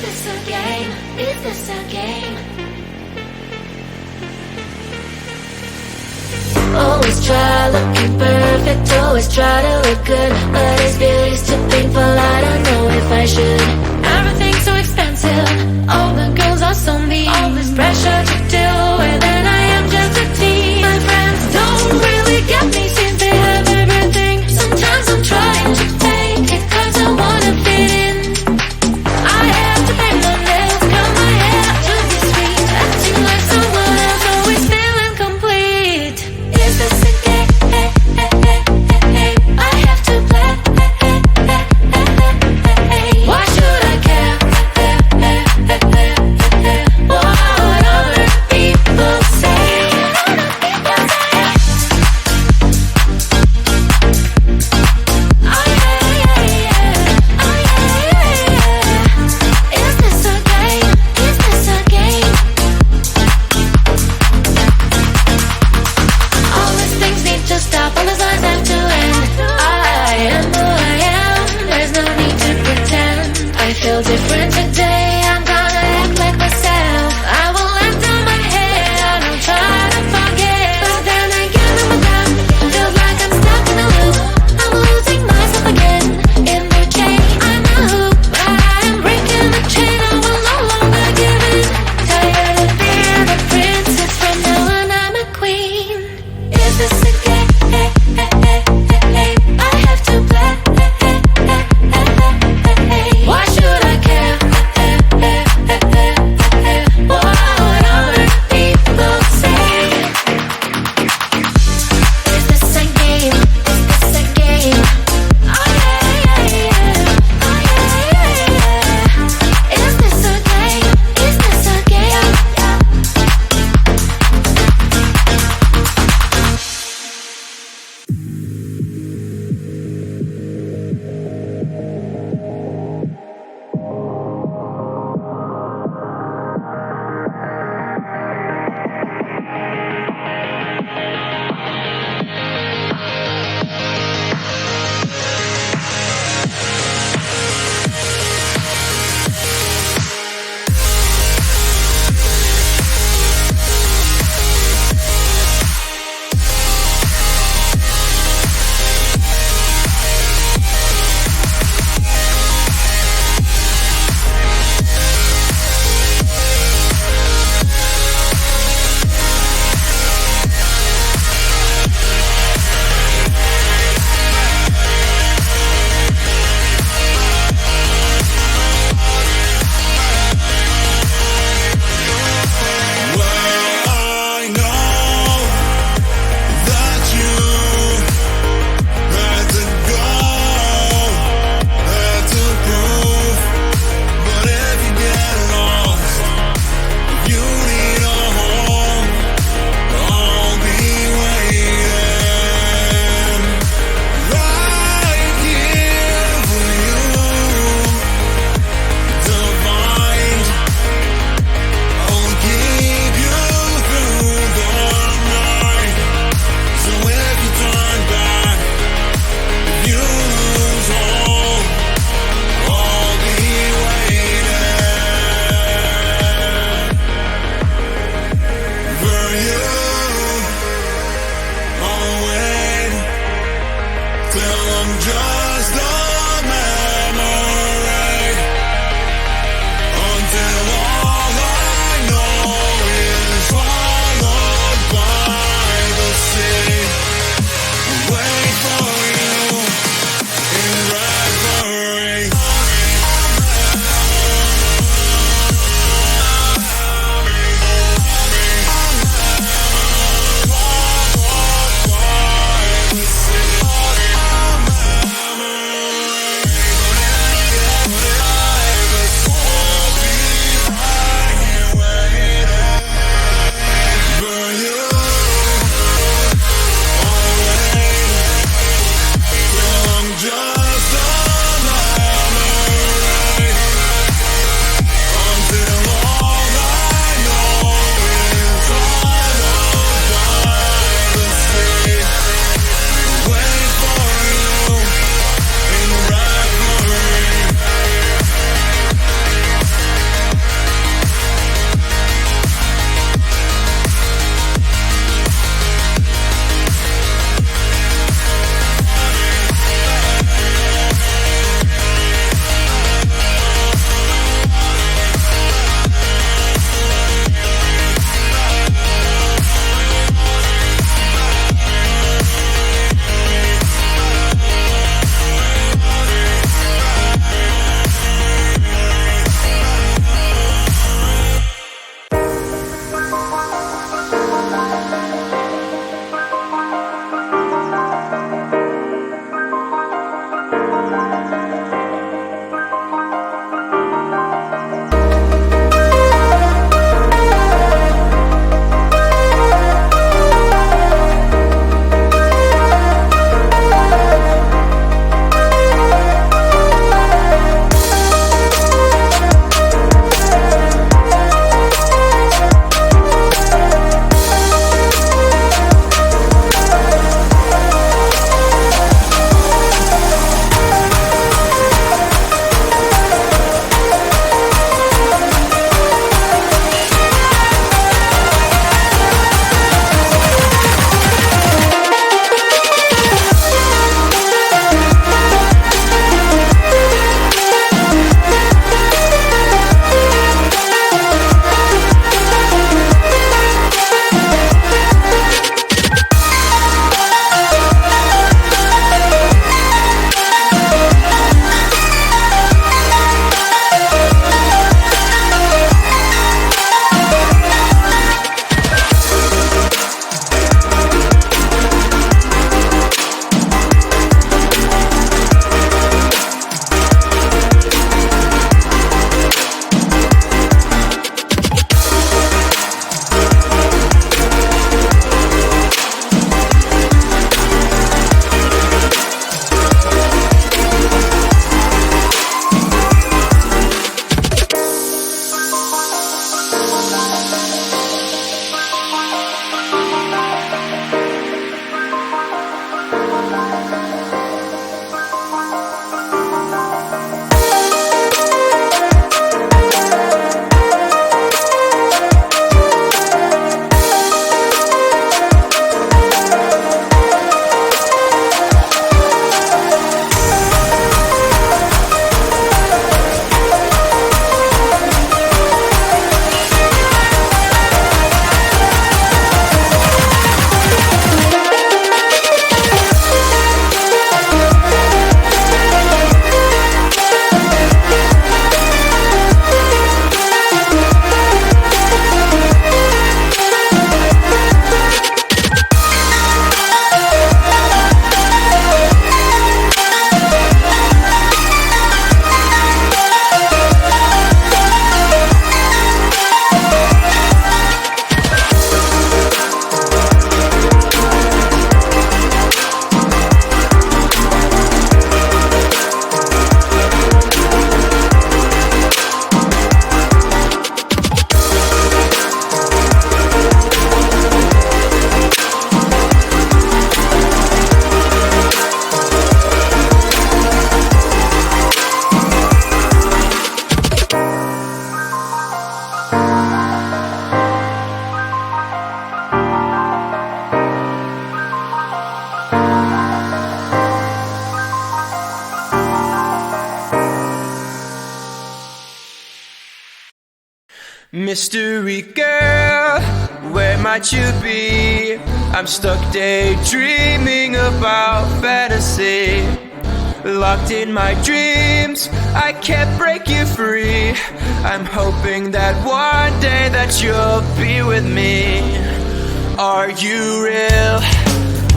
this a game? Is this a game? Always try looking perfect, always try to look good, but it's beauty's too painful, I don't know if I should. Everything's so expensive, all the girls are so mean, all this pressure to deal with, and I am just a teen. My friends don't really get me since they have everything. Sometimes I'm trying to fake it cause I wanna fit in. I have to paint my nails, curl my hair to be sweet, acting like someone else, always feeling complete. Is this a game? I have to play. Why should I care? What other people say? Is this a game? Is this a game? All these things need to stop, all these lines have to end. I am who I am, there's no need to pretend. I feel different today, I'm gonna act like myself. I will let down my hair, don't try to forget. But then again I'm done, feels like I'm stuck in a loop. I'm losing myself again, in the chain. I'm a hoop, but I am breaking the chain, I will no longer give in. Tired of being a princess, from now on I'm a queen. Is this a game? I have to play. Why should I care? Mystery girl, where might you be? I'm stuck daydreaming about fantasy. Locked in my dreams, I can't break you free. I'm hoping that one day that you'll be with me. Are you real?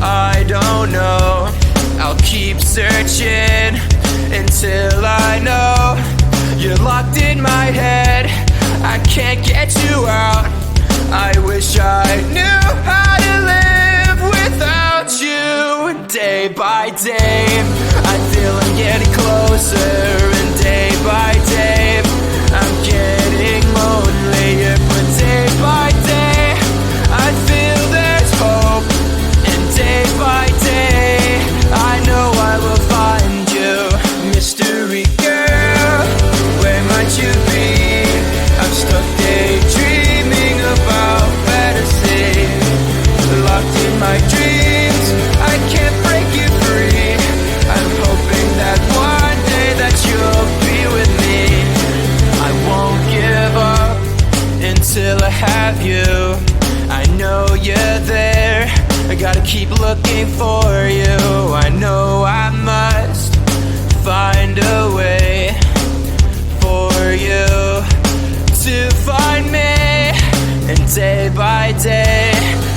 I don't know. I'll keep searching until I know. You're locked in my head, I can't get you out. I wish I knew how to live without you. Day by day, I feel I'm getting closer, and day by day, I'm getting lonelier. But day by day, I feel there's hope, and day by day, I know I will find you. Mystery girl, where might you be? I'm stuck daydreaming about fantasy. Locked in my dreams, I can't break you free. I'm hoping that one day that you'll be with me. I won't give up until I have you. I know you're there, I gotta keep looking for you. I know I must find a way for you to find me. And day by day,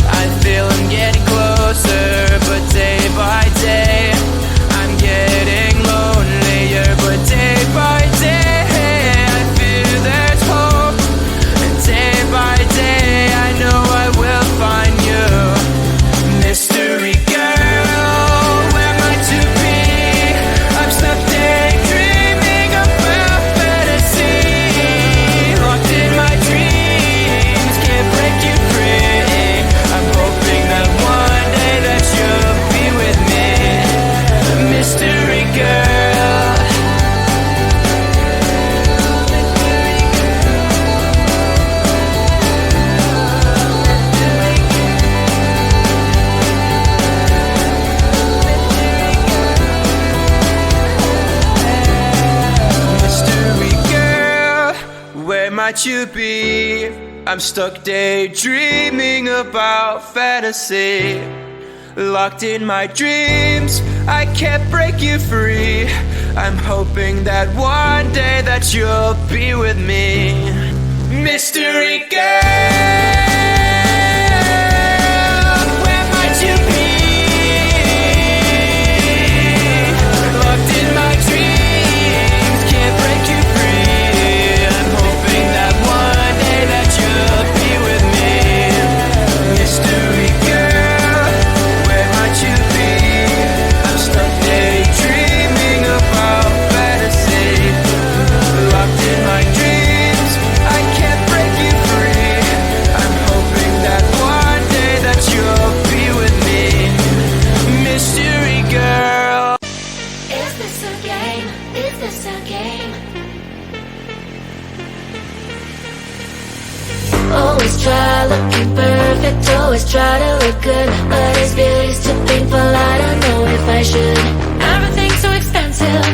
I feel I'm getting closer. But day by day, I'm getting lonelier. But day by day, I feel there's hope. And day by day, I know I will find you. Mystery girl, where might you be? I'm stuck daydreaming about fantasy. Locked in my dreams, can't break you free. I'm hoping that one day that you'll be with me. Mystery girl. Mystery girl, where might you be? I'm stuck daydreaming about fantasy. Locked in my dreams, I can't break you free. I'm hoping that one day that you'll be with me. Mystery girl, where might you be? Locked in my dreams, can't break you free. I'm hoping that one day that you'll be with me. Mystery girl, where might you be? I'm stuck daydreaming about fantasy. Locked in my dreams, I can't break you free. I'm hoping that one day that you'll be with me. Mystery girl. Is this a game? Is this a game? Always try looking perfect, always try to look good, but it's beauty's too painful, I don't know if I should. Everything's so expensive,